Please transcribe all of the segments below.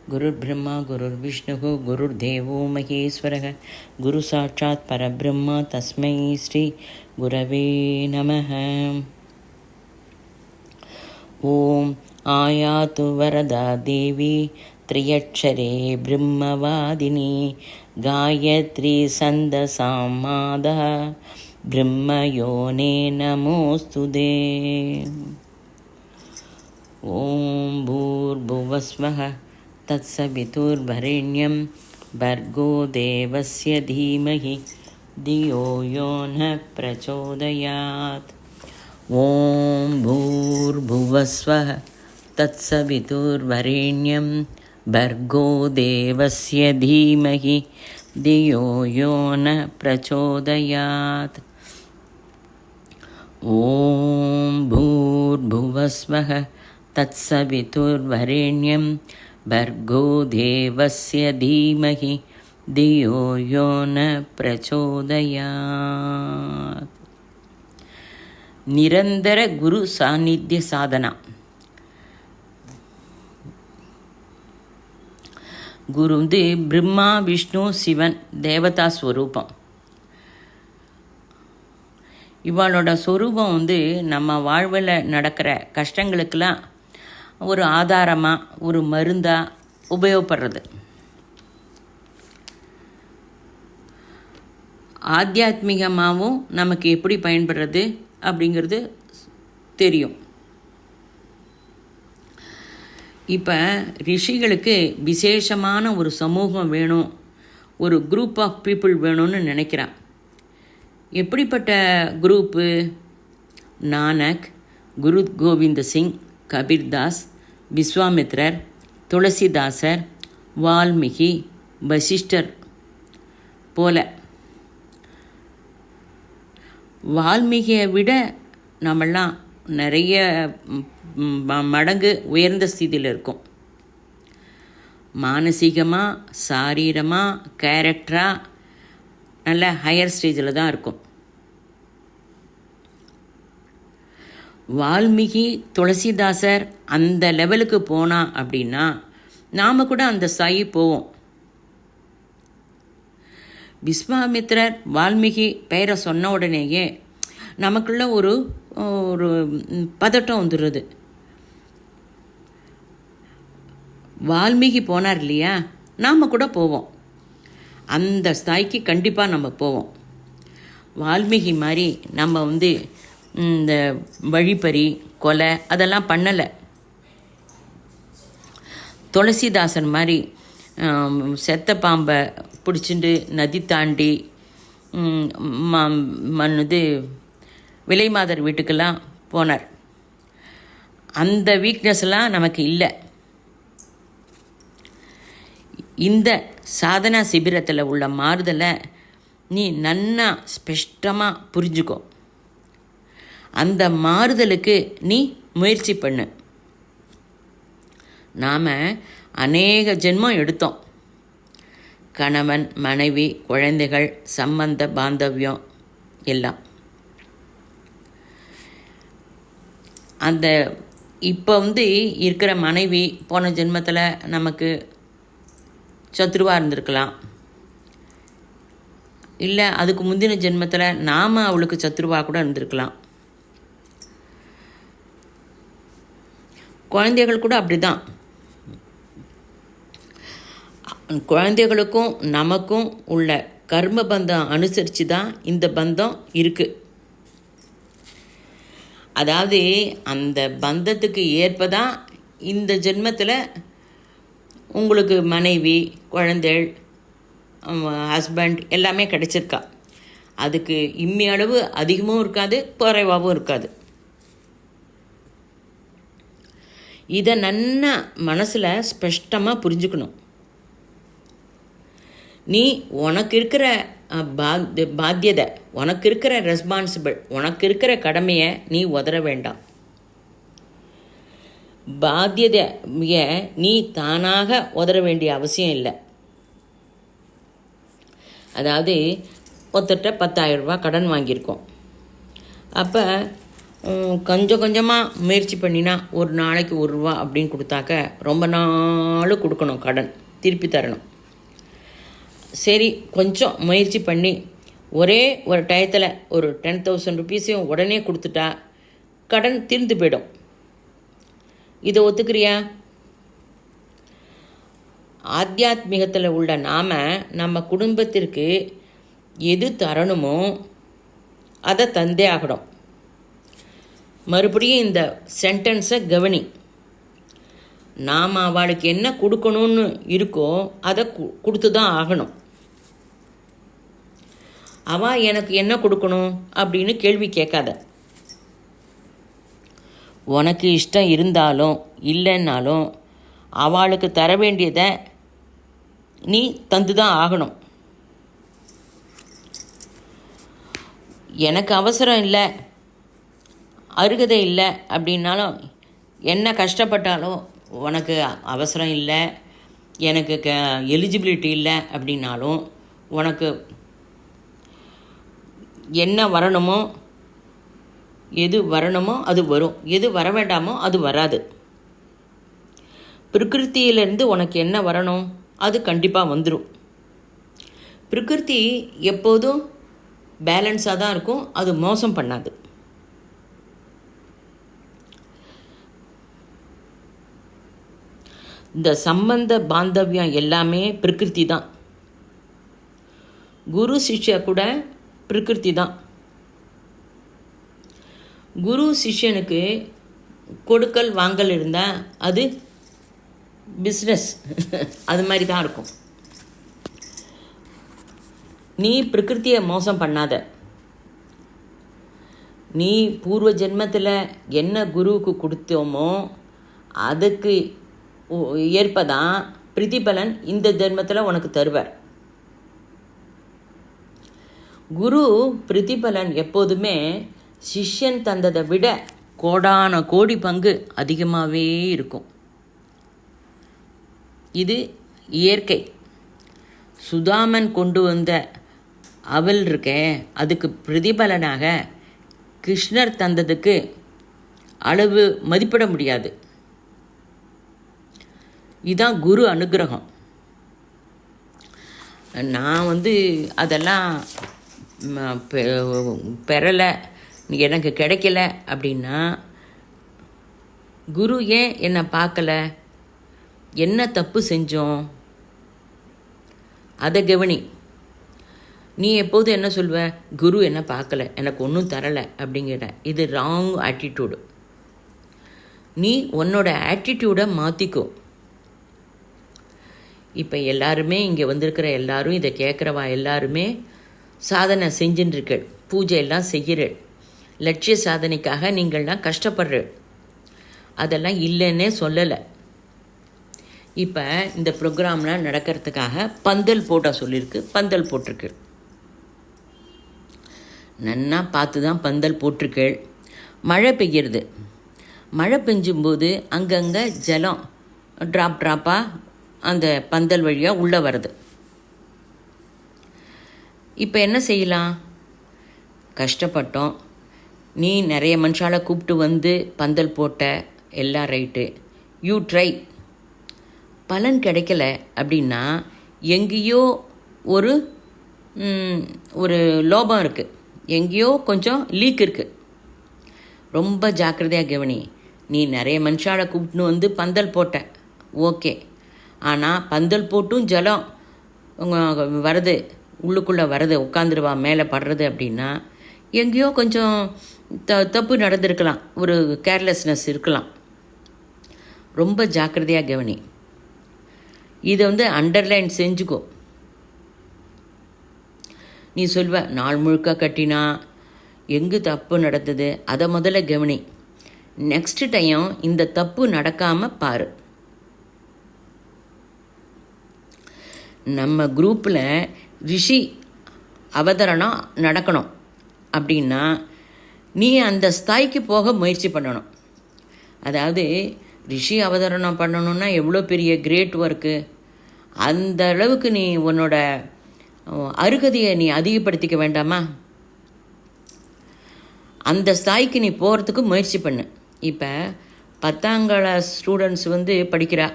गुरुर्ब्रह्मा गुरुर्विष्णुः गुरुर्देवो महेश्वरः गुरुसाक्षात् परब्रह्म तस्मै श्री गुरवे नमः। ॐ आयातु वरदा देवी त्र्यक्षरे ब्रह्मवादिनी गायत्री छन्दसां मादा ब्रह्मयोने नमोऽस्तुते। ॐ भूर्भुवस्वः तत्सवितुर्वरेण्यं भर्गो देवस्य धीमहि धियो यो नः प्रचोदयात्। ॐ भूर्भुवस्वः तत्सवितुर्वरेण्यं भर्गो देवस्य धीमहि धियो यो नः प्रचोदयात्। ॐ भूर्भुवस्वः तत्सवितुर्वरेण्यं भर्गो देवस्य धीमहि धियो यो नः प्रचोदयात्। निरंतर गुरु सान्निध्य साधना. குரு வந்து பிரம்மா விஷ்ணு சிவன் தேவதா ஸ்வரூபம். இவளோட ஸ்வரூபம் வந்து நம்ம வாழ்வில் நடக்கிற கஷ்டங்களுக்கெல்லாம் ஒரு ஆதாரமாக ஒரு மருந்தாக உபயோகப்படுறது. ஆத்தியாத்மிகமாகவும் நமக்கு எப்படி பயன்படுறது அப்படிங்கிறது தெரியும். இப்போ ரிஷிகளுக்கு விசேஷமான ஒரு சமூகம் வேணும், ஒரு குரூப் ஆஃப் பீப்புள் வேணும்னு நினைக்கிறான். எப்படிப்பட்ட குரூப்பு? நானக், குரு கோவிந்த சிங், கபீர்தாஸ், விஸ்வாமித்ரர், துளசிதாசர், வால்மீகி, வசிஷ்டர் போல. வால்மீகியை விட நம்மெல்லாம் நிறைய மடங்கு உயர்ந்த ஸ்திதியில் இருக்கும். மானசீகமாக, சாரீரமாக, கேரக்டராக நல்ல ஹையர் ஸ்டேஜில் தான் இருக்கும். வால்மீகி, துளசிதாசர் அந்த லெவலுக்கு போனா அப்படின்னா நாம் கூட அந்த ஸ்தாயி போவோம். விஸ்வாமித்ரர், வால்மீகி பெயரை சொன்ன உடனேயே நமக்குள்ள ஒரு ஒரு பதட்டம் வந்துடுறது. வால்மீகி போனார் இல்லையா, நாம் கூட போவோம். அந்த ஸ்தாய்க்கு கண்டிப்பாக நம்ம போவோம். வால்மீகி மாதிரி நம்ம வந்து இந்த வழிப்பறி, கொலை அதெல்லாம் பண்ணலை. துளசிதாசன் மாதிரி செத்த பாம்பை பிடிச்சிட்டு நதி தாண்டி இது விலைமாதர் வீட்டுக்கெல்லாம் போனார். அந்த வீக்னஸ்லாம் நமக்கு இல்லை. இந்த சாதனா சிபிரத்தில் உள்ள மாறுதலை நீ நன்னா ஸ்பஷ்டமாக புரிஞ்சுக்கோ. அந்த மாறுதலுக்கு நீ முயற்சி பண்ணு. நாம் அநேக ஜென்மம் எடுத்தோம். கணவன், மனைவி, குழந்தைகள், சம்பந்த பாந்தவியம் எல்லாம். அந்த இப்போ வந்து இருக்கிற மனைவி போன ஜென்மத்தில் நமக்கு சத்ருவாக இருந்திருக்கலாம். இல்லை அதுக்கு முந்தின ஜென்மத்தில் நாம் அவளுக்கு சத்ருவாக கூட இருந்திருக்கலாம். குழந்தைகள் கூட அப்படி தான். குழந்தைகளுக்கும் நமக்கும் உள்ள கர்ம பந்தம் அனுசரித்து தான் இந்த பந்தம் இருக்குது. அதாவது அந்த பந்தத்துக்கு ஏற்பதான் இந்த ஜென்மத்தில் உங்களுக்கு மனைவி, குழந்தைகள், ஹஸ்பண்ட் எல்லாமே கிடைச்சிருக்கா. அதுக்கு இம்மி அளவு அதிகமும் இருக்காது, குறைவாகவும் இருக்காது. இதை நன்னா மனசில் ஸ்பஷ்டமாக புரிஞ்சுக்கணும். நீ உனக்கு இருக்கிற பாத்தியதை, உனக்கு இருக்கிற ரெஸ்பான்சிபிள், உனக்கு இருக்கிற கடமையை நீ உதற வேண்டாம். பாத்தியதையை நீ தானாக உதற வேண்டிய அவசியம் இல்லை. அதாவது ஒருத்தட்ட 10,000 ரூபா கடன் வாங்கியிருக்கோம். அப்போ கொஞ்சம் கொஞ்சமாக முயற்சி பண்ணினா ஒரு நாளைக்கு 1 ரூபா அப்படின்னு கொடுத்தாக்க ரொம்ப நாள் கொடுக்கணும், கடன் திருப்பி தரணும். சரி, கொஞ்சம் முயற்சி பண்ணி ஒரே ஒரு டயத்தில் ஒரு 10,000 ருபீஸையும் உடனே கொடுத்துட்டா கடன் தீர்ந்து போயிடும். இதை ஒத்துக்கிறியா? ஆத்தியாத்மிகத்தில் உள்ள நாம் நம்ம குடும்பத்திற்கு எது தரணுமோ அதை தந்தே ஆகணும். மறுபடியும் இந்த சென்டென்ஸை கவனி. நாம் அவளுக்கு என்ன கொடுக்கணும்னு இருக்கோ அதை கொடுத்து தான் ஆகணும். அவள் எனக்கு என்ன கொடுக்கணும் அப்படின்னு கேள்வி கேட்காத. உனக்கு இஷ்டம் இருந்தாலும் இல்லைன்னாலும் அவளுக்கு தர வேண்டியதை நீ தந்து தான் ஆகணும். எனக்கு அவசரம் இல்லை, அருகதை இல்லை அப்படின்னாலும், என்ன கஷ்டப்பட்டாலும் உனக்கு அவசரம் இல்லை, எனக்கு எலிஜிபிலிட்டி இல்லை அப்படின்னாலும், உனக்கு என்ன வரணுமோ எது வரணுமோ அது வரும், எது வர வேண்டாமோ அது வராது. பிரகிருத்தியிலேருந்து உனக்கு என்ன வரணும் அது கண்டிப்பாக வந்துடும். பிரகிருதி எப்போதும் பேலன்ஸாக தான் இருக்கும், அது மோசம் பண்ணாது. இந்த சம்பந்த பாந்தவியம் எல்லாமே பிரகிருதி தான். குரு சிஷ்யா கூட பிரகிருதி தான். குரு சிஷ்யனுக்கு கொடுக்கல் வாங்கல் இருந்தால் அது பிஸ்னஸ், அது மாதிரி தான் இருக்கும். நீ பிரகிருத்தியை மோசம் பண்ணாத. நீ பூர்வ ஜென்மத்தில் என்ன குருவுக்கு கொடுத்தோமோ அதுக்கு ஏற்பதான் பிரதிபலன் இந்த ஜென்மத்தில் உனக்கு தருவார். குரு பிரதிபலன் எப்போதுமே சிஷ்யன் தந்ததை விட கோடான கோடி பங்கு அதிகமாகவே இருக்கும். இது இயற்கை. சுதாமன் கொண்டு வந்த அவல் இருக்கே, அதுக்கு பிரதிபலனாக கிருஷ்ணர் தந்ததுக்கு அளவு மதிப்பிட முடியாது. இதுதான் குரு அனுகிரகம். நான் அதெல்லாம் பெறலை, எனக்கு கிடைக்கல அப்படின்னா குரு ஏன் என்னை பார்க்கல, என்ன தப்பு செஞ்சோம் அதை கவனி. நீ எப்போதும் என்ன சொல்வ, குரு என்ன பார்க்கல, எனக்கு ஒன்றும் தரலை அப்படிங்கிற. இது ராங் ஆட்டிடியூடு. நீ உன்னோட ஆட்டிடியூடை மாற்றிக்கோ. இப்போ எல்லாருமே இங்கே வந்திருக்கிற எல்லாரும், இதை கேட்குறவா எல்லாருமே சாதனை செஞ்சுட்டுருக்கள், பூஜை எல்லாம் செய்கிறள், லட்சிய சாதனைக்காக நீங்கள்லாம் கஷ்டப்படுறள். அதெல்லாம் இல்லைன்னே சொல்லலை. இப்போ இந்த ப்ரோக்ராம்லாம் நடக்கிறதுக்காக பந்தல் போட சொல்லியிருக்கு, பந்தல் போட்டிருக்கு. நன்னா பார்த்து தான் பந்தல் போட்டிருக்கள். மழை பெய்கிறது. மழை பெஞ்சும்போது அங்கங்கே ஜலம் ட்ராப்பாக அந்த பந்தல் வழியாக உள்ளே வருது. இப்போ என்ன செய்யலாம்? கஷ்டப்பட்டோம், நீ நிறைய மனுஷாலை கூப்பிட்டு பந்தல் போட்ட, எல்லாம் ரைட்டு, யூ ட்ரை. பலன் கிடைக்கல அப்படின்னா எங்கேயோ ஒரு லோபம் இருக்குது, எங்கேயோ கொஞ்சம் லீக் இருக்குது. ரொம்ப ஜாக்கிரதையாக கவனி. நீ நிறைய மனுஷாலை கூப்பிட்டுன்னு பந்தல் போட்ட, ஓகே. ஆனால் பந்தல் போட்டும் ஜலம் வருது, உள்ளுக்குள்ளே வருது, உட்காந்துருவா மேலே படுறது அப்படின்னா எங்கேயோ கொஞ்சம் தப்பு நடந்திருக்கலாம், ஒரு கேர்லெஸ்னஸ் இருக்கலாம். ரொம்ப ஜாக்கிரதையாக கவனி. இதை அண்டர்லைன் செஞ்சுக்கோ. நீ சொல்வ, நாள் முழுக்க கட்டினா எங்கு தப்பு நடந்தது அதை முதல்ல கவனி. நெக்ஸ்ட் டைம் இந்த தப்பு நடக்காமல் பாரு. நம்ம குரூப்பில் ரிஷி அவதரணம் நடக்கணும் அப்படின்னா நீ அந்த ஸ்தாய்க்கு போக முயற்சி பண்ணணும். அதாவது ரிஷி அவதரணம் பண்ணணுன்னா எவ்வளோ பெரிய கிரேட் ஒர்க்கு. அந்த அளவுக்கு நீ உன்னோட அருகதையை நீ அதிகப்படுத்திக்க வேண்டாமா? அந்த ஸ்தாய்க்கு நீ போகிறதுக்கு முயற்சி பண்ணு. இப்போ 10ஆம் கிளாஸ் ஸ்டூடெண்ட்ஸ் படிக்கிறா,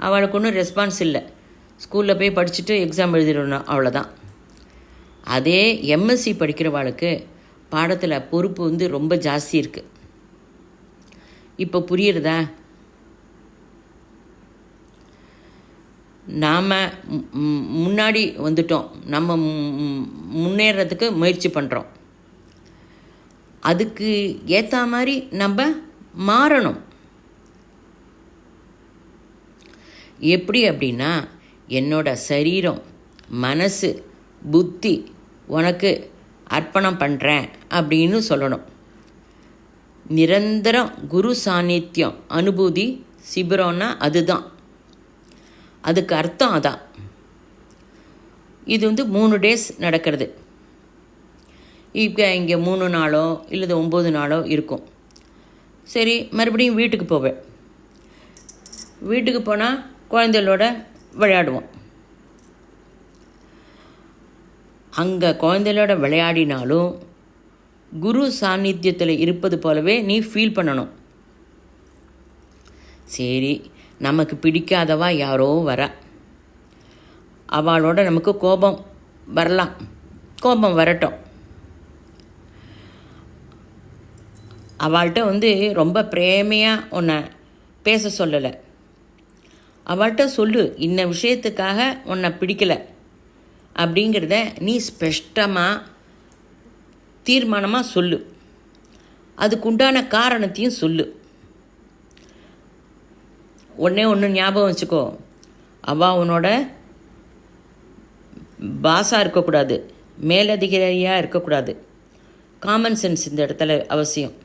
அவளுக்கு ஒன்றும் ரெஸ்பான்ஸ் இல்லை, ஸ்கூலில் போய் படிச்சுட்டு எக்ஸாம் எழுதிடணும், அவ்வளோதான். அதே எம்எஸ்சி படிக்கிறவாளுக்கு பாடத்தில் பொறுப்பு ரொம்ப ஜாஸ்தி இருக்குது. இப்போ புரியுறதா? நாம் முன்னாடி வந்துட்டோம், நம்ம முன்னேறதுக்கு முயற்சி பண்ணுறோம். அதுக்கு ஏற்ற மாதிரி நம்ம மாறணும். எப்படி அப்படின்னா, என்னோட சரீரம், மனசு, புத்தி உனக்கு அர்ப்பணம் பண்ணுறேன் அப்படின்னு சொல்லணும். நிரந்தரம் குரு சாநித்தியம் அனுபூதி சிபிரம்னா அதுதான், அதுக்கு அர்த்தம் அதான். இது 3 டேஸ் நடக்கிறது. இப்போ இங்கே 3 நாளோ இல்லை 9 நாளோ இருக்கும். சரி, மறுபடியும் வீட்டுக்கு போவேன். வீட்டுக்கு போனால் குழந்தைகளோட விளையாடுவோம். அங்கே குழந்தைகளோட விளையாடினாலும் குரு சாநித்தியத்தில் இருப்பது போலவே நீ ஃபீல் பண்ணணும். சரி, நமக்கு பிடிக்காதவா யாரோ வர, அவளோட நமக்கு கோபம் வரலாம், கோபம் வரட்டும். அவள்கிட்ட ரொம்ப பிரேமையாக உன்னை பேச சொல்லலை. அவள்கிட்ட சொல்லு, இன்ன விஷயத்துக்காக உன்னை பிடிக்கலை அப்படிங்கிறத நீ ஸ்பஷ்டமாக தீர்மானமாக சொல்லு. அதுக்குண்டான காரணத்தையும் சொல்லு. ஒன்று ஞாபகம் வச்சுக்கோ, அவள் உன்னோட பாஸாக இருக்கக்கூடாது, மேலதிகாரியாக இருக்கக்கூடாது. காமன் சென்ஸ் இந்த இடத்துல அவசியம்.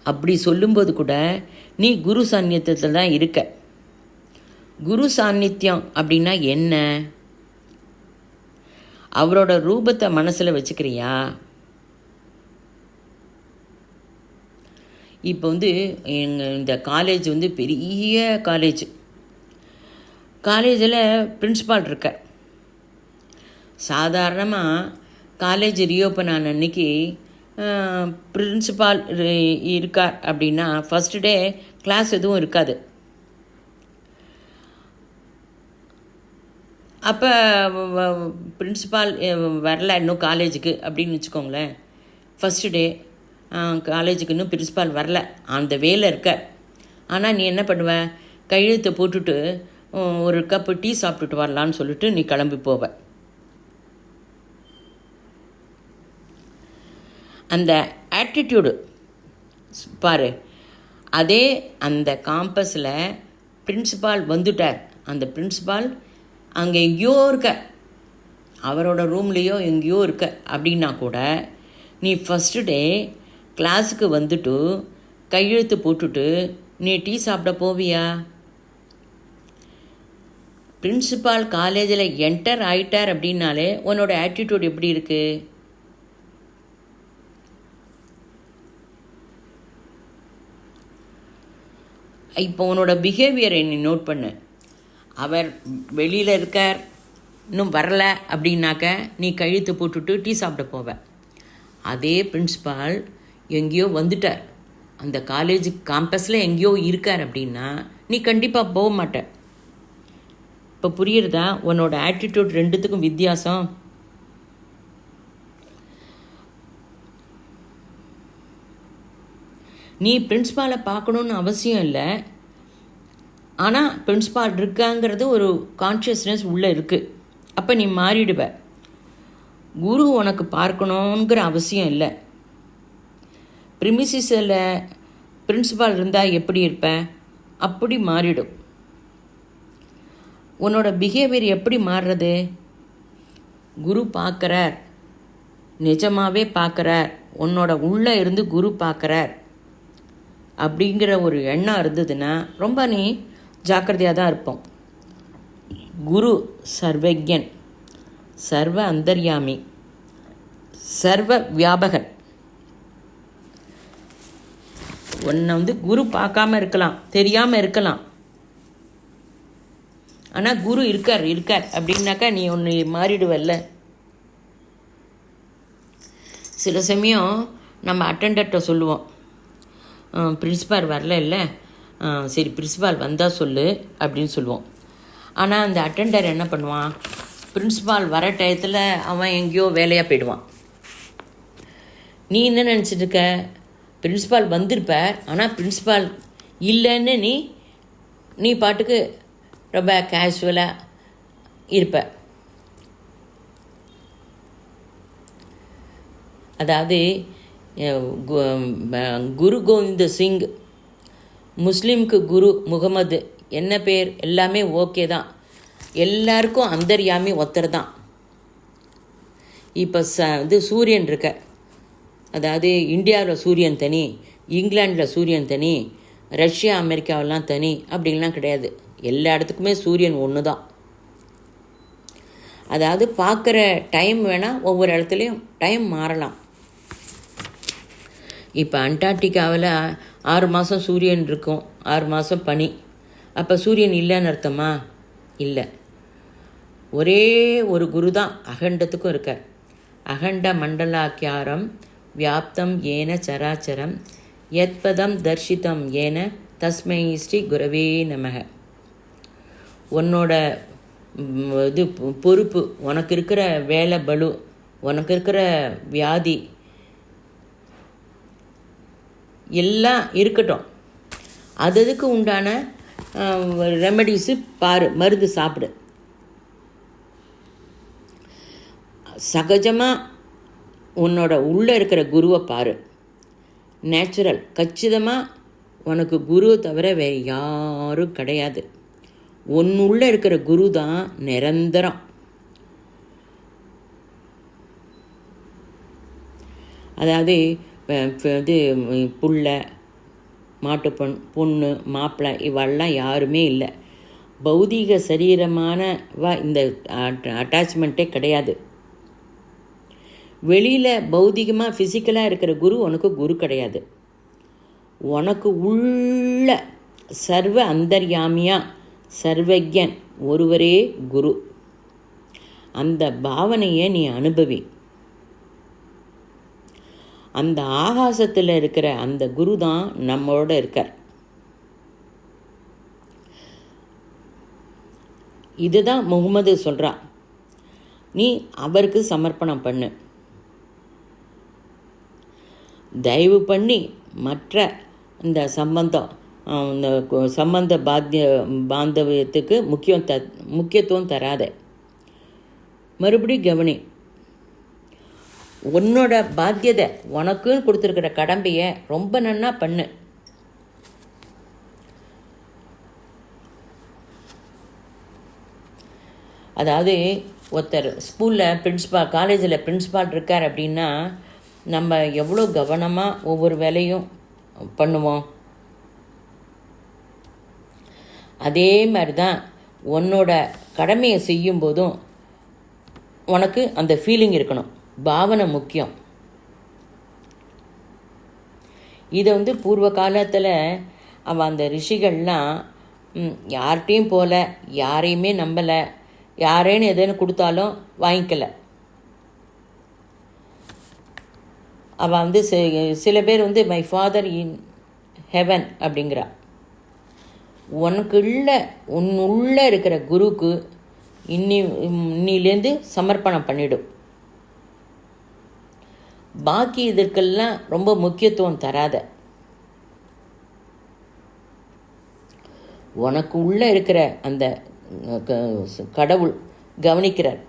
அப்படி சொல்லும்போது கூட நீ குரு சாநித்தியத்தில் தான் இருக்க. குரு சாநித்தியம் அப்படின்னா என்ன? அவரோட ரூபத்தை மனசில் வச்சுக்கிறியா? இப்போ எங்கள் இந்த காலேஜ் பெரிய காலேஜில் பிரின்ஸிபால் இருக்க. சாதாரணமாக காலேஜ் ரீஓப்பன் ஆன அன்னைக்கு பிரின்ஸிபால் இருக்கார் அப்படின்னா ஃபஸ்ட்டு டே கிளாஸ் எதுவும் இருக்காது. அப்போ பிரின்ஸிபால் வரல இன்னும் காலேஜுக்கு அப்படின்னு வச்சுக்கோங்களேன். ஃபஸ்ட்டு டே காலேஜுக்கு இன்னும் பிரின்ஸிபால் வரல, அந்த வேலை இருக்க. ஆனால் நீ என்ன பண்ணுவ? கையெழுத்தை போட்டுட்டு ஒரு கப்பு டீ சாப்பிட்டுட்டு வரலான்னு சொல்லிட்டு நீ கிளம்பி போவ. அந்த ஆட்டிடியூடு பாரு. அதே அந்த காம்பஸில் பிரின்ஸிபால் வந்துட்டார். அந்த பிரின்ஸிபால் அங்கே எங்கேயோ இருக்க, அவரோட ரூம்லேயோ எங்கேயோ இருக்க அப்படின்னா கூட நீ ஃபஸ்ட்டு டே கிளாஸுக்கு வந்துட்டு கையெழுத்து போட்டுட்டு நீ டீ சாப்பிட போவியா? பிரின்ஸிபால் காலேஜில் என்டர் ஆகிட்டார் அப்படின்னாலே உன்னோட ஆட்டிடியூட் எப்படி இருக்குது? இப்போ உன்னோட பிஹேவியரை நீ நோட் பண்ணு. அவர் வெளியில் இருக்கார், இன்னும் வரல அப்படின்னாக்க நீ கையெழுத்து போட்டுட்டு டீ சாப்பிட போவ. அதே பிரின்ஸிபால் எங்கேயோ வந்துட்டார், அந்த காலேஜ் காம்பஸில் எங்கேயோ இருக்கார் அப்படின்னா நீ கண்டிப்பாக போக மாட்ட. இப்போ புரியுறதா உன்னோட ஆட்டிடியூட் ரெண்டுத்துக்கும் வித்தியாசம்? நீ பிரின்ஸிபாலை பார்க்கணுன்னு அவசியம் இல்லை, ஆனால் பிரின்ஸிபால் இருக்காங்கிறது ஒரு கான்ஷியஸ்னஸ் உள்ளே இருக்குது. அப்போ நீ மாறிடுவ. குரு உனக்கு பார்க்கணுங்கிற அவசியம் இல்லை. ப்ரிமிசிஸில் பிரின்ஸிபால் இருந்தால் எப்படி இருப்ப? அப்படி மாறிடும். உன்னோட பிஹேவியர் எப்படி மாறுறது? குரு பார்க்குறார் நிஜமாகவே பார்க்குறார், உன்னோட உள்ளே இருந்து குரு பார்க்குறார் அப்படிங்கிற ஒரு எண்ணம் இருந்ததுன்னா ரொம்ப நீ ஜாக்கிரதையாக தான் இருப்போம். குரு சர்வஜன், சர்வ அந்தர்யாமி, சர்வ வியாபகன். உன்னை குரு பார்க்காம இருக்கலாம், தெரியாமல் இருக்கலாம். ஆனால் குரு இருக்கார் அப்படின்னாக்கா நீ ஒன்று மாறிடுவல்ல. சில சமயம் நம்ம அட்டெண்டர்கிட்ட சொல்லுவோம், பிரின்ஸிபால் வரல இல்லை, சரி பிரின்ஸிபால் வந்தால் சொல்லு அப்படின்னு சொல்லுவோம். ஆனால் அந்த அட்டெண்டர் என்ன பண்ணுவான், பிரின்ஸிபால் வர டயத்தில் அவன் எங்கேயோ வேலையாக போயிடுவான். நீ என்ன நினச்சிட்ருக்க, பிரின்ஸிபால் வந்திருப்பார், ஆனால் பிரின்ஸிபால் இல்லைன்னு நீ பாட்டுக்கு ரொம்ப கேஷுவலாக இருப்ப. அதாவது குரு கோவிந்த சிங், முஸ்லீமுக்கு குரு முகமது, என்ன பேர் எல்லாமே ஓகே தான், எல்லாருக்கும் அந்தர்யாமி ஒருத்தர் தான். இப்போ சூரியன் இருக்க, அதாவது இந்தியாவில் சூரியன் தனி, இங்கிலாண்டில் சூரியன் தனி, ரஷ்யா அமெரிக்காவெல்லாம் தனி அப்படின்லாம் கிடையாது. எல்லா இடத்துக்குமே சூரியன் ஒன்று தான். அதாவது பார்க்குற டைம் வேணால் ஒவ்வொரு இடத்துலையும் டைம் மாறலாம். இப்போ அண்டார்டிகாவில் 6 மாதம் சூரியன் இருக்கும், 6 மாதம் பனி. அப்போ சூரியன் இல்லைன்னு அர்த்தமா? இல்லை. ஒரே ஒரு குரு தான் அகண்டத்துக்கும் இருக்கார். அகண்ட மண்டலாக்கியாரம் வியாப்தம் ஏன சராச்சரம் யத்பதம் தர்ஷிதம் ஏன தஸ்மை ஸ்ரீ குரவே நமக. உன்னோட இது பொறுப்பு, உனக்கு இருக்கிற வேலை பளு, உனக்கு இருக்கிற வியாதி எல்லாம் இருக்கட்டும், அதுக்கு உண்டான ரெமடிஸு பாரு, மருந்து சாப்பிடு. சகஜமாக உன்னோட உள்ளே இருக்கிற குருவை பாரு, நேச்சுரல். கச்சிதமாக உனக்கு குருவை தவிர வேறு யாரும் கிடையாது. உன்னுள்ளே இருக்கிற குரு தான் நிரந்தரம். அதாவது இது புள்ள, மாட்டுப்பொண்ணு, மாப்பிள்ளை இவெல்லாம் யாருமே இல்லை. பௌதீக சரீரமானவா இந்த அட்டாச்மெண்ட்டே கிடையாது. வெளியில் பௌதிகமாக ஃபிசிக்கலாக இருக்கிற குரு உனக்கு குரு கிடையாது. உனக்கு உள்ள சர்வ அந்தர்யாமியா சர்வஜன் ஒருவரே குரு. அந்த பாவனையை நீ அனுபவி. அந்த ஆகாசத்தில் இருக்கிற அந்த குரு தான் நம்மளோட இருக்கார். இதுதான் முகமது சொல்கிறா, நீ அவருக்கு சமர்ப்பணம் பண்ணு. தயவு பண்ணி மற்ற இந்த சம்பந்த பாந்தவியத்துக்கு முக்கியத்துவம் தராத. மறுபடி கவனி, உன்னோட பாத்தியதை, உனக்குன்னு கொடுத்துருக்கிற கடமையை ரொம்ப நன்னா பண்ணு. அதாவது ஒருத்தர் ஸ்கூலில் பிரின்ஸிபால், காலேஜில் பிரின்ஸிபால் இருக்கார் அப்படின்னா நம்ம எவ்வளோ கவனமாக ஒவ்வொரு வேலையும் பண்ணுவோம். அதே மாதிரி தான் உன்னோட கடமையை செய்யும்போதும் உனக்கு அந்த ஃபீலிங் இருக்கணும். பாவனை முக்கியம். இதை பூர்வ காலத்தில் அந்த ரிஷிகள்லாம் யார்கிட்டையும் போல, யாரையுமே நம்பலை, யாரேன்னு எதுன்னு கொடுத்தாலும் வாங்கிக்கலை. சில பேர் மை ஃபாதர் இன் ஹெவன் அப்படிங்கிறா. உன்னுள்ள இருக்கிற குருக்கு இன்னிலேருந்து சமர்ப்பணம் பண்ணிடும். பாக்கி இதற்கெல்லாம் ரொம்ப முக்கியத்துவம் தராத. உனக்கு உள்ளே இருக்கிற அந்த கடவுள் கவனிக்கிறார்.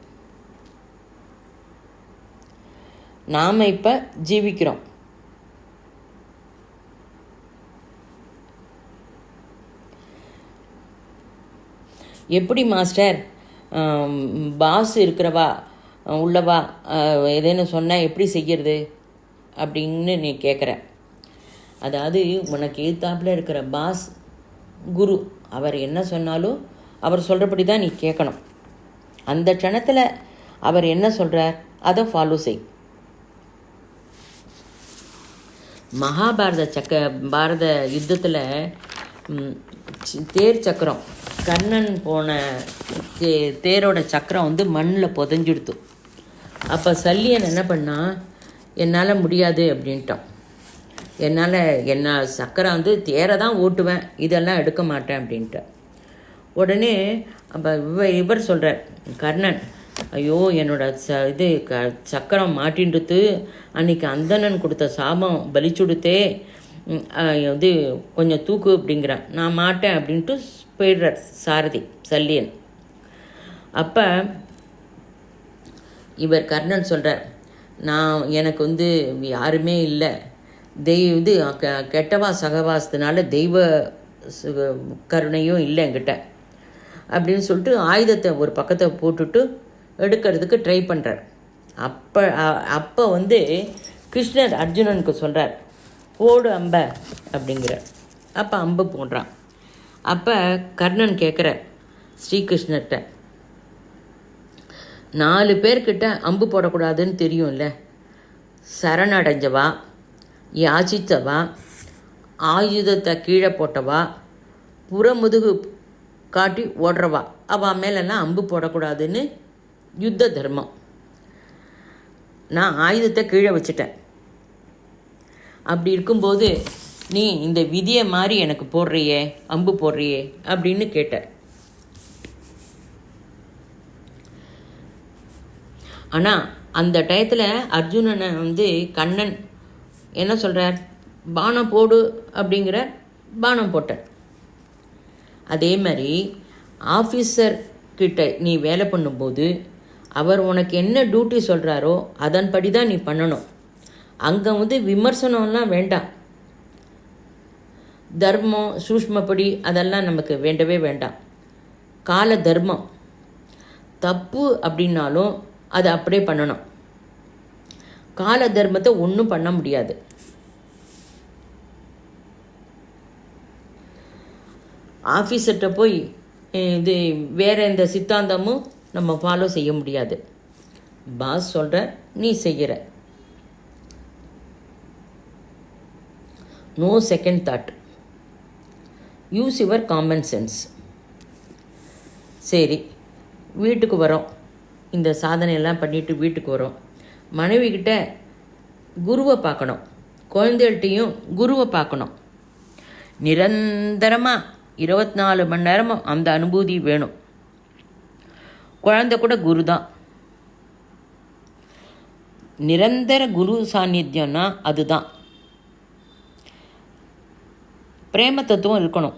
நாம் இப்போ ஜீவிக்கிறோம். எப்படி மாஸ்டர், பாஸ் இருக்கிறவா உள்ளவா எதுன்னு சொன்னால் எப்படி செய்கிறது அப்படின்னு நீ கேட்குற. அதாவது உனக்கு எதிர்த்தாப்புல இருக்கிற பாஸ் குரு, அவர் என்ன சொன்னாலும் அவர் சொல்கிறபடி தான் நீ கேட்கணும். அந்த க்ஷணத்தில் அவர் என்ன சொல்கிறார் அதை ஃபாலோ செய். பாரத யுத்தத்தில் தேர் சக்கரம், கர்ணன் போன தேரோட சக்கரம் வந்து மண்ணில் புதஞ்சிடுத்து. அப்போ சல்லியன் என்ன பண்ணால், என்னால் முடியாது அப்படின்ட்டான். என்ன சக்கரம் வந்து தேரை தான் ஓட்டுவேன், இதெல்லாம் எடுக்க மாட்டேன் அப்படின்ட்டு. உடனே அப்போ இவர் சொல்கிறார் கர்ணன், ஐயோ என்னோட சக்கரம் மாட்டின்றது, அன்றைக்கி அந்தணன் கொடுத்த சாபம் பலிச்சுடுத்தே, இது கொஞ்சம் தூக்கு அப்படிங்கிறான். நான் மாட்டேன் அப்படின்ட்டு போயிடுறார் சாரதி சல்லியன். அப்போ இவர் கர்ணன் சொல்கிறார், எனக்கு வந்து யாருமே இல்லை, இது கெட்டவா சகவாசத்தினால தெய்வ கருணையும் இல்லை என்கிட்ட அப்படின்னு சொல்லிட்டு ஆயுதத்தை ஒரு பக்கத்தை போட்டுட்டு எடுக்கிறதுக்கு ட்ரை பண்ணுறார். அப்போ வந்து கிருஷ்ணர் அர்ஜுனனுக்கு சொல்கிறார், போடு அம்ப அப்படிங்கிறார். அப்போ அம்பு போடுறான். அப்போ கர்ணன் கேட்குறார் ஸ்ரீகிருஷ்ணர்கிட்ட, 4 பேர்கிட்ட அம்பு போடக்கூடாதுன்னு தெரியும்ல, சரணடைஞ்சவா, யாச்சித்தவா, ஆயுதத்தை கீழே போட்டவா, புறமுதுகு காட்டி ஓடுறவா, அவள் மேலெல்லாம் அம்பு போடக்கூடாதுன்னு யுத்த தர்மம். நான் ஆயுதத்தை கீழே வச்சுட்டேன். அப்படி இருக்கும்போது நீ இந்த விதியை மாதிரி எனக்கு போடுறியே, அம்பு போடுறியே அப்படின்னு கேட்டார். ஆனால் அந்த டயத்தில் அர்ஜுனனை வந்து கண்ணன் என்ன சொல்கிறார், பானம் போடு அப்படிங்கிற, பானம் போட்டார். அதே மாதிரி ஆஃபீஸர் கிட்ட நீ வேலை பண்ணும்போது அவர் உனக்கு என்ன டியூட்டி சொல்கிறாரோ அதன்படி தான் நீ பண்ணணும். அங்கே வந்து விமர்சனம்லாம் வேண்டாம். தர்மம் சூஷ்மப்படி அதெல்லாம் நமக்கு வேண்டவே வேண்டாம். கால தர்மம் தப்பு அப்படின்னாலும் அதை அப்படியே பண்ணணும். கால தர்மத்தை ஒன்றும் பண்ண முடியாது. ஆஃபீஸர்கிட்ட போய் இது வேறு எந்த சித்தாந்தமும் நம்ம ஃபாலோ செய்ய முடியாது. பாஸ் சொல்கிற, நீ செய்கிற, no second thought, use your common sense. சரி, வீட்டுக்கு வரோம், இந்த சாதனையெல்லாம் பண்ணிவிட்டு வீட்டுக்கு வரோம். மனைவிக்கிட்ட குருவை பார்க்கணும், குழந்தைகள்கிட்டையும் குருவை பார்க்கணும். நிரந்தரமாக 24 மணி நேரமும் அந்த அனுபூதி வேணும். குழந்தை கூட குரு தான். நிரந்தர குரு சாநித்தியம்னா அதுதான். பிரேம தத்துவம் இருக்கணும்.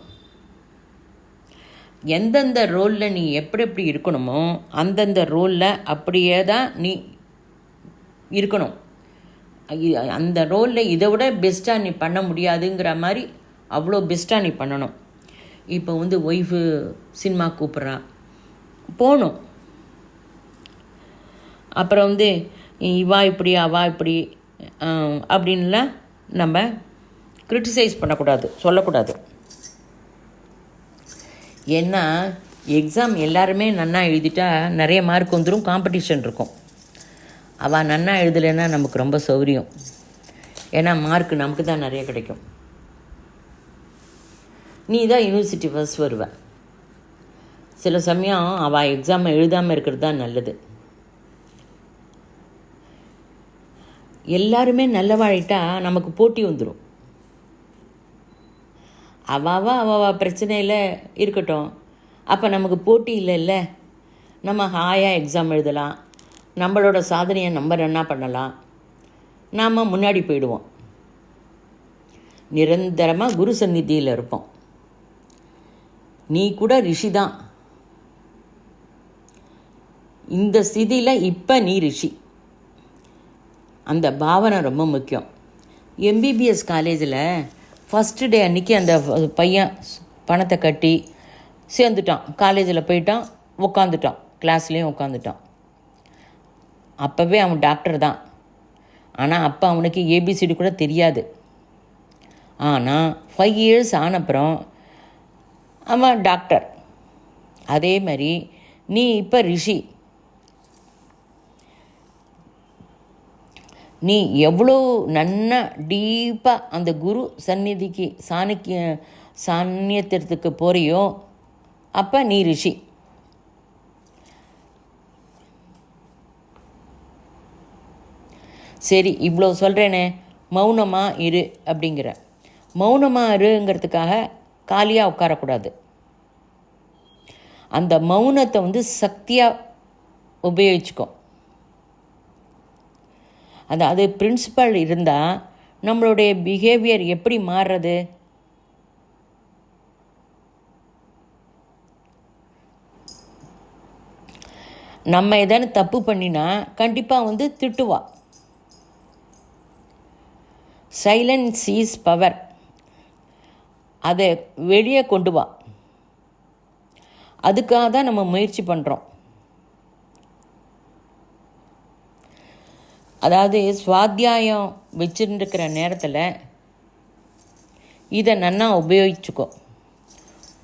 எந்தெந்த ரோலில் நீ எப்படி இருக்கணுமோ அந்தந்த ரோலில் அப்படியே தான் நீ இருக்கணும். அந்த ரோலில் இதை விட பெஸ்ட்டாக நீ பண்ண முடியாதுங்கிற மாதிரி அவ்வளோ பெஸ்ட்டாக நீ பண்ணணும். இப்போ வந்து ஒய்ஃபு சினிமா கூப்பிட்றா, போகணும். அப்புறம் வந்து இவா இப்படி அவா இப்படி அப்படின்லாம் நம்ம கிரிட்டிசைஸ் பண்ணக்கூடாது, சொல்லக்கூடாது. ஏன்னா எக்ஸாம் எல்லாருமே நன்னா எழுதிட்டா நிறைய மார்க் வந்துடும், காம்படிஷன் இருக்கும். அவள் நன்னா எழுதலைன்னா நமக்கு ரொம்ப சௌரியம். ஏன்னா மார்க் நமக்கு தான் நிறைய கிடைக்கும். நீ தான் யூனிவர்சிட்டி ஃபர்ஸ்ட் வருவ. சில சமயம் அவள் எக்ஸாமை எழுதாமல் இருக்கிறது தான் நல்லது. எல்லாருமே நல்லவாழிட்டா நமக்கு போட்டி வந்துடும். அவா பிரச்சனையில் இருக்கட்டும், அப்போ நமக்கு போட்டி இல்லைல்ல. நம்ம ஹாயாக எக்ஸாம் எழுதலாம், நம்மளோட சாதனையை நம்ம என்ன பண்ணலாம், நாம் முன்னாடி போயிடுவோம். நிரந்தரமாக குரு சந்நிதியில் இருப்போம். நீ கூட ரிஷி தான். இந்த ஸ்திதியில் இப்போ நீ ரிஷி. அந்த பாவனை ரொம்ப முக்கியம். எம்பிபிஎஸ் காலேஜில் ஃபஸ்ட்டு டே அன்றைக்கி அந்த பையன் பணத்தை கட்டி சேர்ந்துட்டான். காலேஜில் போயிட்டான், உட்காந்துட்டான், கிளாஸ்லேயும் உட்காந்துட்டான். அப்போவே அவன் டாக்டர் தான். ஆனால் அப்போ அவனுக்கு ஏபிசிடி கூட தெரியாது. ஆனால் 5 இயர்ஸ் ஆனப்புறம் அவன் டாக்டர். அதே மாதிரி நீ இப்போ ரிஷி. நீ எவ்வளோ நன்னா டீப்பாக அந்த குரு சந்நிதிக்கு சாநியத்திற்கு போறியோ அப்போ நீ ரிஷி. சரி, இவ்வளோ சொல்கிறேனே, மௌனமாக இரு அப்படிங்கிற. மௌனமாக இருங்கிறதுக்காக காலியாக உட்காரக்கூடாது. அந்த மௌனத்தை சக்தியாக உபயோகிச்சுக்கோ. அதாவது பிரின்சிபல் இருந்தால் நம்மளுடைய பிஹேவியர் எப்படி மாறுறது? நம்ம எதானு தப்பு பண்ணினா கண்டிப்பாக திட்டுவா. Silence is power. அதை வெளியே கொண்டு வா. அதுக்காக தான் நம்ம முயற்சி பண்ணுறோம். அதாவது சுவாத்தியாயம் வச்சுருக்கிற நேரத்தில் இதை நன்னா உபயோகிச்சுக்கோ.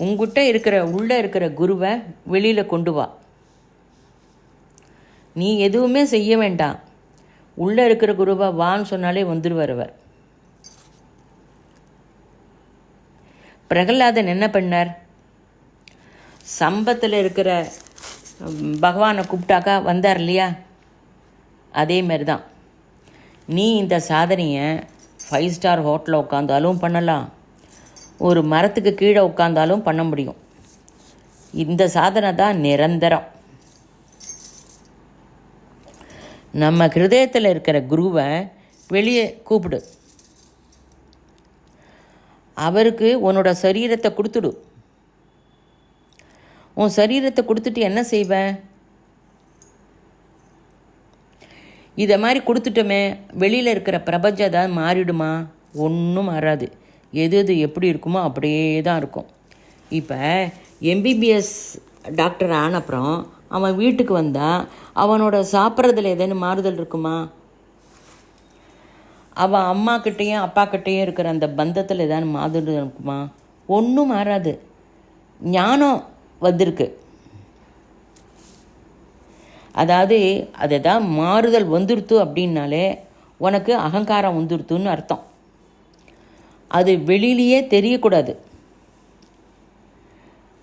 உங்ககிட்ட உள்ளே இருக்கிற குருவை வெளியில் கொண்டு வா. நீ எதுவுமே செய்ய வேண்டாம். உள்ளே இருக்கிற குருவை வான்னு சொன்னாலே வந்துடுவார் அவர். பிரகலாதன் என்ன பண்ணார்? சம்பத்தில் இருக்கிற பகவானை கூப்பிட்டாக்கா வந்தார் இல்லையா? அதே மாதிரி தான் நீ இந்த சாதனையை 5 ஸ்டார் ஹோட்டலில் உட்காந்தாலும் பண்ணலாம், ஒரு மரத்துக்கு கீழே உட்காந்தாலும் பண்ண முடியும். இந்த சாதனை தான் நிரந்தரம். நம்ம ஹிருதயத்தில் இருக்கிற குருவை வெளியே கூப்பிடு. அவருக்கு உன்னோட சரீரத்தை கொடுத்துடு. உன் சரீரத்தை கொடுத்துட்டு என்ன செய்வேன்? இதை மாதிரி கொடுத்துட்டோமே, வெளியில் இருக்கிற பிரபஞ்சம் ஏதாவது மாறிடுமா? ஒன்றும் மாறாது. எது எது எப்படி இருக்குமோ அப்படியே தான் இருக்கும். இப்போ எம்பிபிஎஸ் டாக்டர் ஆனப்புறம் அவன் வீட்டுக்கு வந்தால் அவனோட சாப்பிட்றதுல ஏதேன்னு மாறுதல் இருக்குமா? அவன் அம்மாக்கிட்டேயும் அப்பாக்கிட்டேயும் இருக்கிற அந்த பந்தத்தில் ஏதாவது மாறுதல் இருக்குமா? ஒன்றும் மாறாது. ஞானம் வந்திருக்கு. அதாவது அது தான் மாறுதல் வந்துடுத்து அப்படின்னாலே உனக்கு அகங்காரம் வந்துடுத்துன்னு அர்த்தம். அது வெளியிலேயே தெரியக்கூடாது.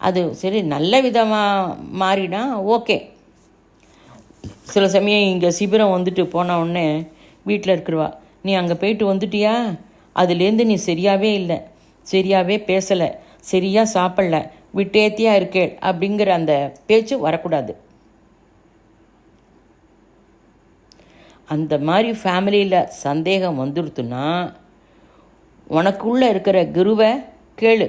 அது சரி, நல்ல விதமாக மாறினா ஓகே. சில சமயம் இங்கே சிபிரம் போன உடனே வீட்டில் இருக்கிறவா, நீ அங்கே போயிட்டு வந்துட்டியா, அதுலேருந்து நீ சரியாகவே இல்லை, சரியாகவே பேசலை, சரியாக சாப்பிடல, விட்டேத்தியாக இருக்கே அப்படிங்கிற அந்த பேச்சு வரக்கூடாது. அந்த மாதிரி ஃபேமிலியில் சந்தேகம் வந்துடுத்துன்னா உனக்குள்ளே இருக்கிற குருவை கேளு.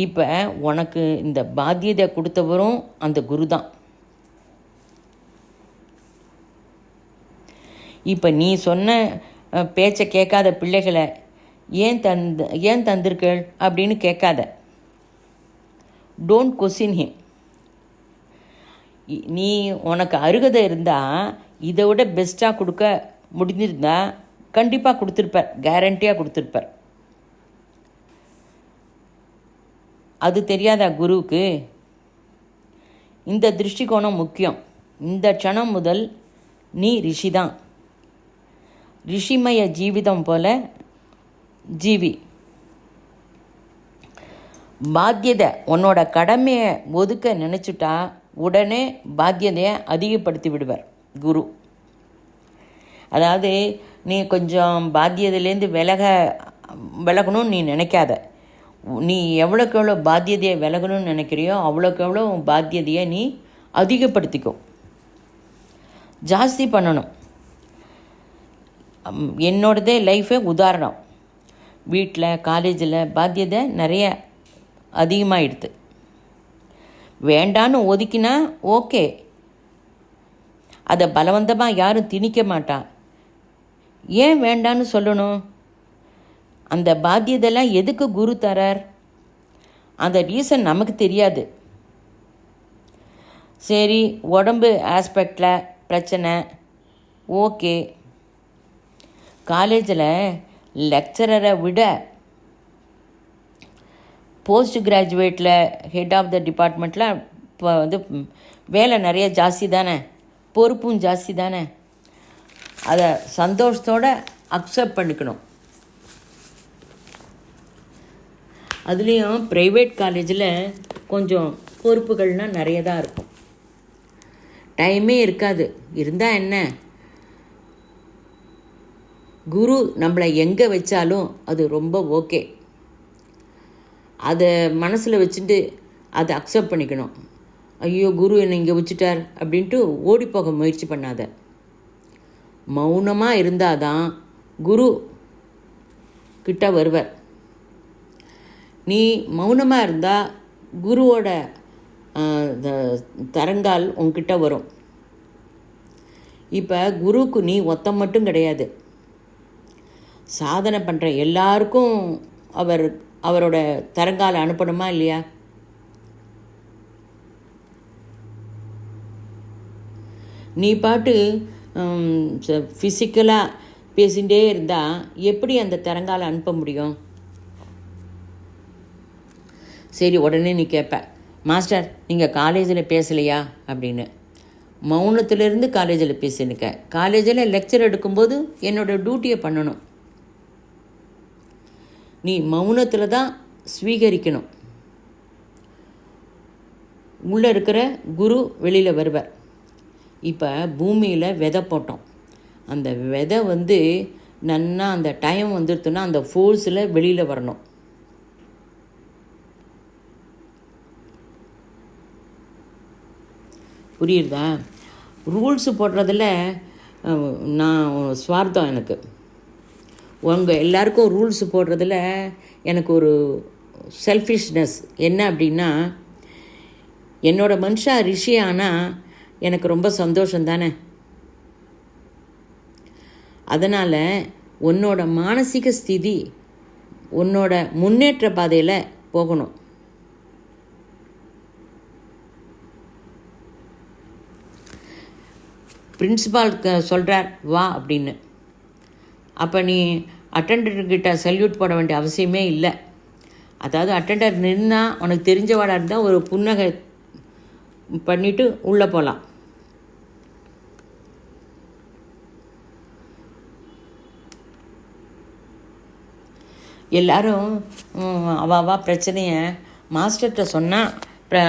இப்போ உனக்கு இந்த பாத்தியதை கொடுத்தவரும் அந்த குரு தான். இப்போ நீ சொன்ன பேச்சை கேட்காத பிள்ளைகளை ஏன் தந்திருக்கள் அப்படின்னு கேட்காத. Don't question him. நீ உனக்கு அருகதை இருந்தால் இதை விட பெஸ்ட்டாக கொடுக்க முடிஞ்சிருந்தா கண்டிப்பாக கொடுத்துருப்பார், கேரண்டியாக கொடுத்துருப்பார். அது தெரியாதா குருவுக்கு? இந்த திருஷ்டிகோணம் முக்கியம். இந்த க்ஷணம் முதல் நீ ரிஷி தான். ரிஷிமய ஜீவிதம் போல ஜீவி. பாத்தியதை உன்னோட கடமையை ஒதுக்க நினச்சிட்டா உடனே பாத்தியதையை அதிகப்படுத்தி விடுவார் குரு. அதாவது நீ கொஞ்சம் பாத்தியதையிலேருந்து விலகணும்னு நீ நினைக்காத. நீ எவ்வளோக்கு எவ்வளோ பாத்தியதையை விலகணும்னு நினைக்கிறியோ அவ்வளோக்கு எவ்வளோ பாத்தியதையை நீ அதிகப்படுத்திக்கும், ஜாஸ்தி பண்ணணும். என்னோடதே லைஃபே உதாரணம். வீட்டில் காலேஜில் பாத்தியதை நிறைய அதிகமாகிடுது. வேண்டான்னு ஒதுக்கினா ஓகே, அதை பலவந்தமாக யாரும் திணிக்க மாட்டா. ஏன் வேண்டான்னு சொல்லணும்? அந்த பாத்தியதெல்லாம் எதுக்கு குரு தரார்? அந்த ரீசன் நமக்கு தெரியாது. சரி, உடம்பு ஆஸ்பெக்டில் பிரச்சனை, ஓகே. காலேஜில் லெக்சரரை விட போஸ்ட் கிராஜுவேட்டில் ஹெட் ஆஃப் த டிபார்ட்மெண்ட்டில் இப்போ வேலை நிறைய ஜாஸ்தி தானே, பொறுப்பும் ஜாஸ்தி தானே. அதை சந்தோஷத்தோடு அக்செப்ட் பண்ணிக்கணும். அதுலேயும் ப்ரைவேட் காலேஜில் கொஞ்சம் பொறுப்புகள்னால் நிறைய தான் இருக்கும். டைமே இருக்காது. இருந்தால் என்ன, குரு நம்மளை எங்கே வச்சாலும் அது ரொம்ப ஓகே. அதை மனசில் வச்சுட்டு அதை அக்செப்ட் பண்ணிக்கணும். ஐயோ குரு என்னை இங்கே வச்சுட்டார் அப்படின்ட்டு ஓடி போக முயற்சி பண்ணாத. மௌனமாக இருந்தால் தான் குரு கிட்ட வருவர். நீ மௌனமாக இருந்தால் குருவோட தரங்கால் உன்கிட்ட வரும். இப்போ குருவுக்கு நீ ஒத்தம் மட்டும் கிடையாது, சாதனை பண்ணுற எல்லாருக்கும் அவரோட தரங்கால் அனுப்பணுமா இல்லையா? நீ பாட்டு ஃபிசிக்கலாக பேசிகிட்டே இருந்தால் எப்படி அந்த தரங்கால் அனுப்ப முடியும்? சரி, உடனே நீ கேட்ப, மாஸ்டர் நீங்கள் காலேஜில் பேசலையா அப்படின்னு. மௌனத்திலேருந்து காலேஜில் பேசினுக்க. காலேஜில் லெக்சர் எடுக்கும்போது என்னோடய டியூட்டியை பண்ணணும். நீ மௌனத்தில் தான் ஸ்வீகரிக்கணும். உள்ளே இருக்கிற குரு வெளியில் வருவார். இப்போ பூமியில் விதை போட்டோம். அந்த விதை நன்னா அந்த டைம் வந்துடுத்துன்னா அந்த ஃபோர்ஸில் வெளியில் வரணும். புரியுறதா? ரூல்ஸு போடுறதில் நான் சுவார்த்தம் எனக்கு. உங்கள் எல்லாருக்கும் ரூல்ஸு போடுறதில் எனக்கு ஒரு செல்ஃபிஷ்னஸ் என்ன அப்படின்னா, என்னோடய மனுஷா ரிஷி ஆனால் எனக்கு ரொம்ப சந்தோஷம் தானே. அதனால் உன்னோட மானசீக ஸ்திதி உன்னோட முன்னேற்ற பாதையில் போகணும். பிரின்சிபால் சொல்கிறார் வா அப்படின்னு. அப்போ நீ அட்டெண்டர்கிட்ட சல்யூட் போட வேண்டிய அவசியமே இல்லை. அதாவது அட்டெண்டர் நின்னால் உனக்கு தெரிஞ்சவாடாக இருந்தால் ஒரு புன்னகை பண்ணிவிட்டு உள்ளே போகலாம். எல்லோரும் அவாவா பிரச்சனையை மாஸ்டர்கிட்ட சொன்னால்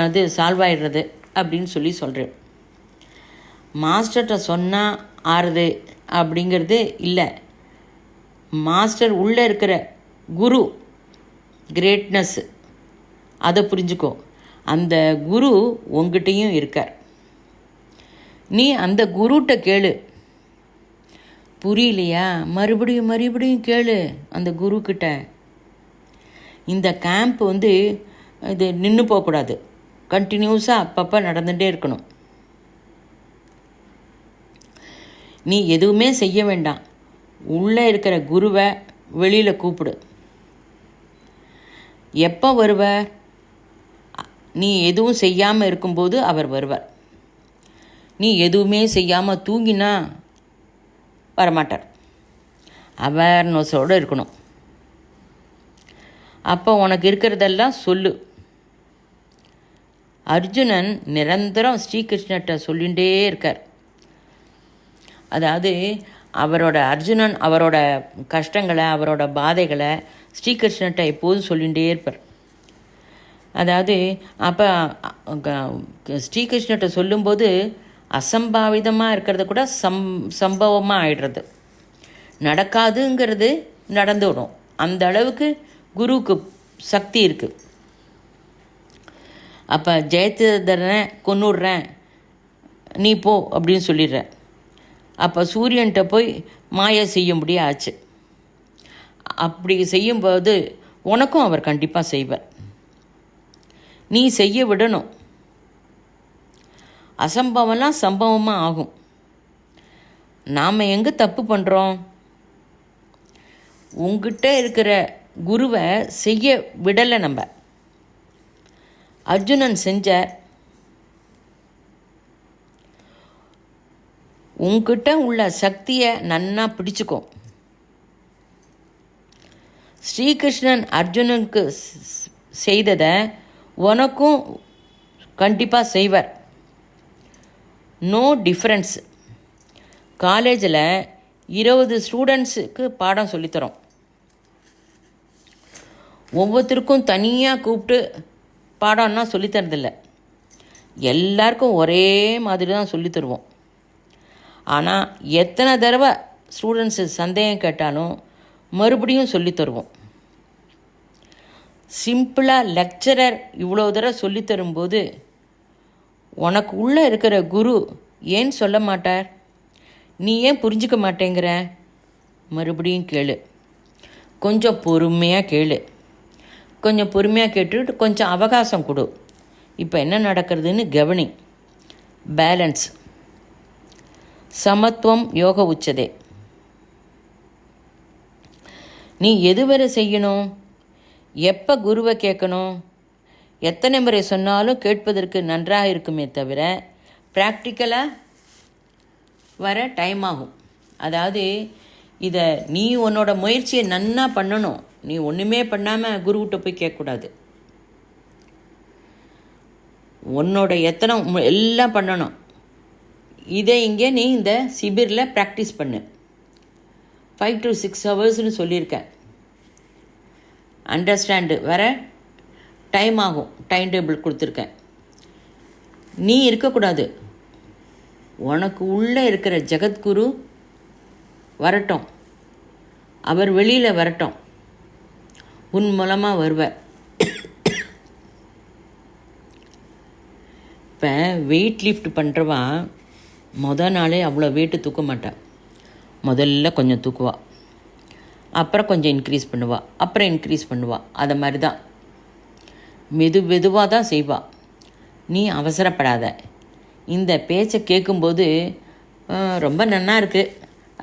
அது சால்வ் ஆகிடுறது அப்படின்னு சொல்கிறேன். மாஸ்டர்கிட்ட சொன்னால் ஆறுது அப்படிங்கிறது இல்லை. மாஸ்டர் உள்ளே இருக்கிற குரு கிரேட்னஸ் அதை புரிஞ்சுக்கோ. அந்த குரு உங்ககிட்டையும் இருக்கார். நீ அந்த குருட்ட கேளு. புரியலையா? மறுபடியும் மறுபடியும் கேளு அந்த குருக்கிட்ட. இந்த கேம்ப் இது நின்று போகக்கூடாது. கண்டினியூஸாக அப்பப்போ நடந்துகிட்டே இருக்கணும். நீ எதுவுமே செய்ய வேண்டாம். உள்ளே இருக்கிற குருவை வெளியில் கூப்பிடு. எப்போ வருவார்? நீ எதுவும் செய்யாமல் இருக்கும்போது அவர் வருவார். நீ எதுவுமே செய்யாமல் தூங்கினா வரமாட்டார். அவேர்னஸோடு இருக்கணும். அப்போ உனக்கு இருக்கிறதெல்லாம் சொல்லு. அர்ஜுனன் நிரந்தரம் ஸ்ரீகிருஷ்ணர்கிட்ட சொல்லிகிட்டே இருக்கார். அதாவது அர்ஜுனன் அவரோட கஷ்டங்களை அவரோட பாதைகளை ஸ்ரீகிருஷ்ணர்கிட்ட எப்போதும் சொல்லிகிட்டே இருப்பார். அதாவது அப்போ ஸ்ரீகிருஷ்ணர்கிட்ட சொல்லும்போது அசம்பாவிதமாக இருக்கிறது கூட சம்பவமாக ஆயிடுறது. நடக்காதுங்கிறது நடந்துவிடும். அந்த அளவுக்கு குருவுக்கு சக்தி இருக்குது. அப்போ ஜெயத்ரதனை கொன்னுடுறேன் நீ போ அப்படின்னு சொல்லிடுறேன். அப்போ சூரியன்கிட்ட போய் மாயை செய்யும்படி ஆச்சு. அப்படி செய்யும்போது உனக்கும் அவர் கண்டிப்பாக செய்வார். நீ செய்ய விடணும். அசம்பவம்லாம் சம்பவமாக ஆகும். நாம் எங்கே தப்பு பண்ணுறோம்? உங்ககிட்ட இருக்கிற குருவை செய்ய விடலை நம்ம. அர்ஜுனன் செஞ்ச உன்கிட்ட உள்ள சக்தியை நன்னா பிடிச்சுக்கோ. ஸ்ரீகிருஷ்ணன் அர்ஜுனனுக்கு செய்ததை உனக்கும் கண்டிப்பாக செய்வார். No difference. காலேஜில் 20 ஸ்டூடெண்ட்ஸுக்கு பாடம் சொல்லித்தரோம். ஒவ்வொருத்தருக்கும் தனியாக கூப்பிட்டு பாடம்னா சொல்லித்தரதில்ல, எல்லாருக்கும் ஒரே மாதிரி தான் சொல்லித்தருவோம். ஆனால் எத்தனை தடவை ஸ்டூடெண்ட்ஸு சந்தேகம் கேட்டாலும் மறுபடியும் சொல்லித்தருவோம். சிம்பிளாக லெக்சரர் இவ்வளோ தடவை சொல்லித்தரும்போது உனக்கு உள்ளே இருக்கிற குரு ஏன் சொல்ல மாட்டார்? நீ ஏன் புரிஞ்சிக்க மாட்டேங்கிற? மறுபடியும் கேளு, கொஞ்சம் பொறுமையாக கேளு. கொஞ்சம் பொறுமையாக கேட்டுட்டு கொஞ்சம் அவகாசம் கொடு. இப்போ என்ன நடக்கிறதுன்னு கவனி. பேலன்ஸ், சமத்துவம் யோக உச்சதே. நீ எதுவரை செய்யணும்? எப்போ குருவை கேட்கணும்? எத்தனை முறை சொன்னாலும் கேட்பதற்கு நன்றாக இருக்குமே தவிர ப்ராக்டிக்கலாக வர டைம் ஆகும். அதாவது இதை நீ உன்னோட முயற்சியை நன்னா பண்ணணும். நீ ஒன்றுமே பண்ணாமல் குருக்கிட்ட போய் கேட்கக்கூடாது. உன்னோட எத்தனை எல்லாம் பண்ணணும். இதை இங்கே நீ இந்த சிபிரில் ப்ராக்டிஸ் பண்ணு. 5 to 6 ஹவர்ஸ்னு சொல்லியிருக்கேன். அண்டர்ஸ்டாண்டு வர டைம் ஆகும். டைம் டேபிள் கொடுத்துருக்கேன். நீ இருக்கக்கூடாது. உனக்கு உள்ளே இருக்கிற ஜெகத்குரு வரட்டும், அவர் வெளியில் வரட்டும், உன் மூலமாக வருவார். இப்போ வெயிட் லிஃப்ட் பண்ணுறவா நாளே அவ்வளோ வெயிட்டு தூக்க மாட்டாள். முதல்ல கொஞ்சம் தூக்குவா, அப்புறம் கொஞ்சம் இன்க்ரீஸ் பண்ணுவா, அப்புறம் இன்க்ரீஸ் பண்ணுவா. அதை மாதிரி தான் மெதுவாக தான் செய்வாள். நீ அவசரப்படாத. இந்த பேச்சை கேட்கும்போது ரொம்ப நன்னா இருக்குது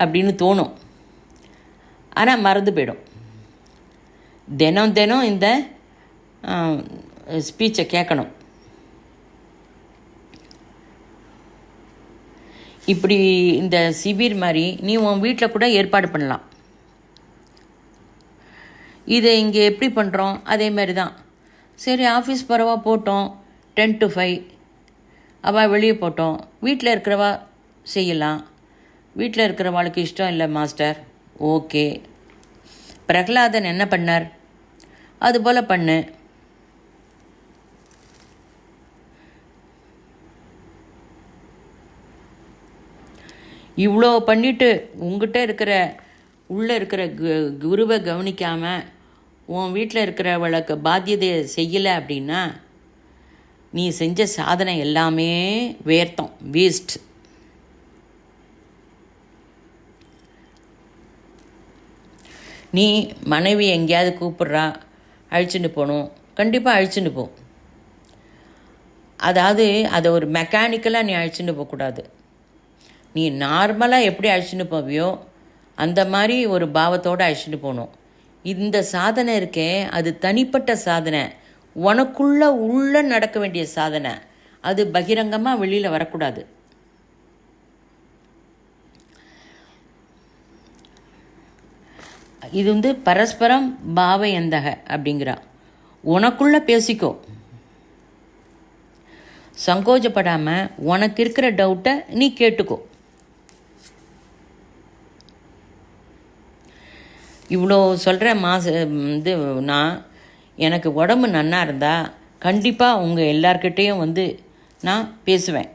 அப்படின்னு தோணும், ஆனால் மறந்து போயிடும். தினம் இந்த ஸ்பீச்சை கேட்கணும். இப்படி இந்த சிபிர் மாதிரி நீ உன் வீட்டில் கூட ஏற்பாடு பண்ணலாம். இதை இங்கே எப்படி பண்ணுறோம்? அதே மாதிரி தான். சரி, ஆஃபீஸ் போகிறவா போட்டோம் 10 to 5, அவள் வெளியே போட்டோம். வீட்டில் இருக்கிறவா செய்யலாம். வீட்டில் இருக்கிறவாளுக்கு இஷ்டம் இல்லை மாஸ்டர், ஓகே. பிரகலாதன் என்ன பண்ணார்? அதுபோல் பண்ணு. இவ்வளோ பண்ணிவிட்டு உங்ககிட்ட இருக்கிற உள்ளே இருக்கிற குருவை கவனிக்காமல் உன் வீட்டில் இருக்கிறவளுக்கு பாத்தியதையை செய்யலை அப்படின்னா நீ செஞ்ச சாதனை எல்லாமே வேர்த்தம், வேஸ்ட். நீ மனைவி எங்கேயாவது கூப்பிட்றா, அழிச்சுட்டு போகணும், கண்டிப்பாக அழிச்சுட்டு போ. அதாவது அதை ஒரு மெக்கானிக்கலாக நீ அழிச்சுட்டு போகக்கூடாது. நீ நார்மலாக எப்படி அழிச்சுட்டு போவியோ அந்த மாதிரி ஒரு பாவத்தோடு அழிச்சுட்டு போகணும். இந்த சாதனை இருக்கே, அது தனிப்பட்ட சாதனை, உள்ள நடக்க வேண்டிய சாதனை. அது பகிரங்கமாக வெளியில் வரக்கூடாது. இது பரஸ்பரம் பாவ எந்தக அப்படிங்கிறா. உனக்குள்ளே பேசிக்கோ, சங்கோஜப்படாமல் உனக்கு இருக்கிற டவுட்டை நீ கேட்டுக்கோ. இவ்வளோ சொல்கிற நான் எனக்கு உடம்பு நன்னா இருந்தால் கண்டிப்பாக உங்கள் எல்லார்கிட்டேயும் நான் பேசுவேன்.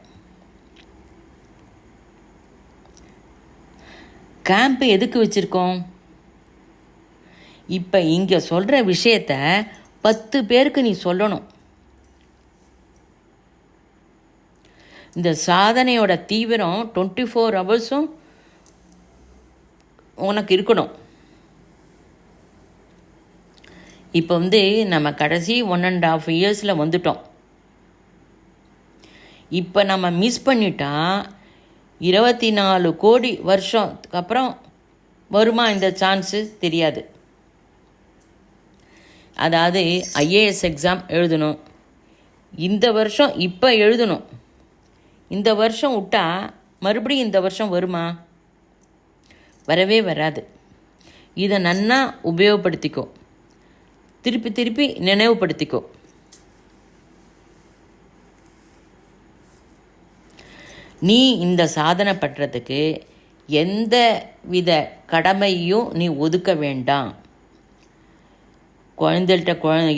கேம்ப்பு எதுக்கு வச்சுருக்கோம்? இப்போ இங்கே சொல்கிற விஷயத்த 10 பேருக்கு நீ சொல்லணும். இந்த சாதனையோட தீவிரம் 24 ஹவர்ஸும் உனக்கு இருக்கணும். இப்போ நம்ம கடைசி 1.5 இயர்ஸில் வந்துட்டோம். இப்போ நம்ம மிஸ் பண்ணிட்டா 24 கோடி வருஷத்துக்கு அப்புறம் வருமா இந்த சான்ஸு தெரியாது. அதாவது IAS எக்ஸாம் எழுதணும், இந்த வருஷம் இப்போ எழுதணும். இந்த வருஷம் விட்டால் மறுபடியும் இந்த வருஷம் வருமா? வரவே வராது. இதை நன்னா உபயோகப்படுத்திக்கோ, திருப்பி திருப்பி நினைவுபடுத்திக்கோ. நீ இந்த சாதனை பண்ணுறதுக்கு எந்த வித கடமையும் நீ ஒதுக்க வேண்டாம். குழந்தை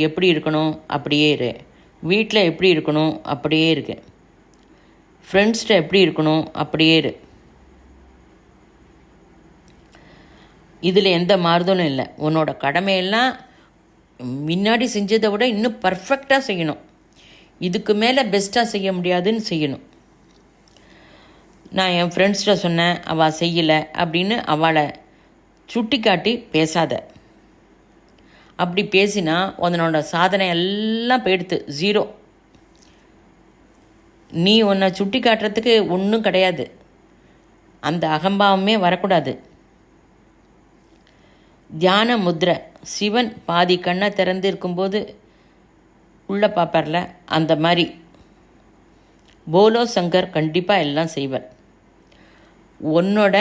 எப்படி இருக்கணும் அப்படியே இரு, வீட்டில் எப்படி இருக்கணும் அப்படியே இருக்கு, ஃப்ரெண்ட்ஸ்கிட்ட எப்படி இருக்கணும் அப்படியே இரு. இதில் எந்த மாறுதலும் இல்லை. உன்னோட கடமையெல்லாம் முன்னாடி செஞ்சதை விட இன்னும் பர்ஃபெக்டாக செய்யணும். இதுக்கு மேலே பெஸ்ட்டாக செய்ய முடியாதுன்னு செய்யணும். நான் என் ஃப்ரெண்ட்ஸ்கிட்ட சொன்னேன், அவள் செய்யலை அப்படின்னு அவளை சுட்டி காட்டி பேசாத. அப்படி பேசினா உன்னோட சாதனை எல்லாம் போயிடுத்து, 0. நீ உன்னை சுட்டி காட்டுறதுக்கு ஒன்றும் கிடையாது. அந்த அகம்பாவமே வரக்கூடாது. தியான முத்ரை, சிவன் பாதி கண்ணை திறந்து இருக்கும்போது உள்ளே பார்ப்பார்ல, அந்த மாதிரி போலோ சங்கர் கண்டிப்பாக எல்லாம் செய்வார். உன்னோட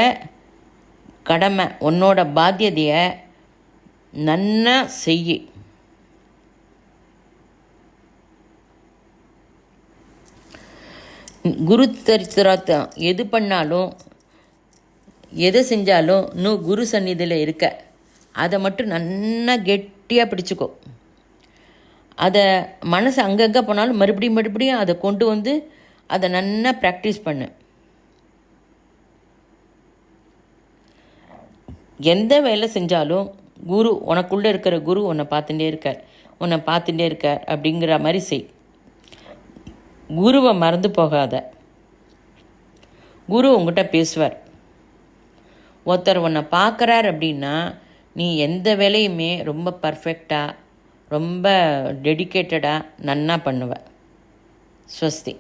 கடமை, உன்னோட பாத்தியதையை நன்னா செய். குரு சரித்திரத்தை எது பண்ணாலும் எதை செஞ்சாலும் இன்னும் குரு சந்நிதியில் இருக்க, அதை மட்டும் நன்னா கெட்டியாக பிடிச்சிக்கோ. அதை மனசு அங்கங்கே போனாலும் மறுபடியும் அதை கொண்டு வந்து அதை நன்னா ப்ராக்டிஸ் பண்ணு. எந்த வேலை செஞ்சாலும் குரு, உனக்குள்ளே இருக்கிற குரு உன்னை பார்த்துட்டே இருக்கார் அப்படிங்கிற மாதிரி செய். குருவை மறந்து போகாத. குரு உங்கள்கிட்ட பேசுவார். ஒருத்தர் உன்னை பார்க்குறார் அப்படின்னா நீ எந்த வேலையுமே ரொம்ப பர்ஃபெக்டாக, ரொம்ப டெடிக்கேட்டடாக நன்னா பண்ணுவ. ஸ்வஸ்தி.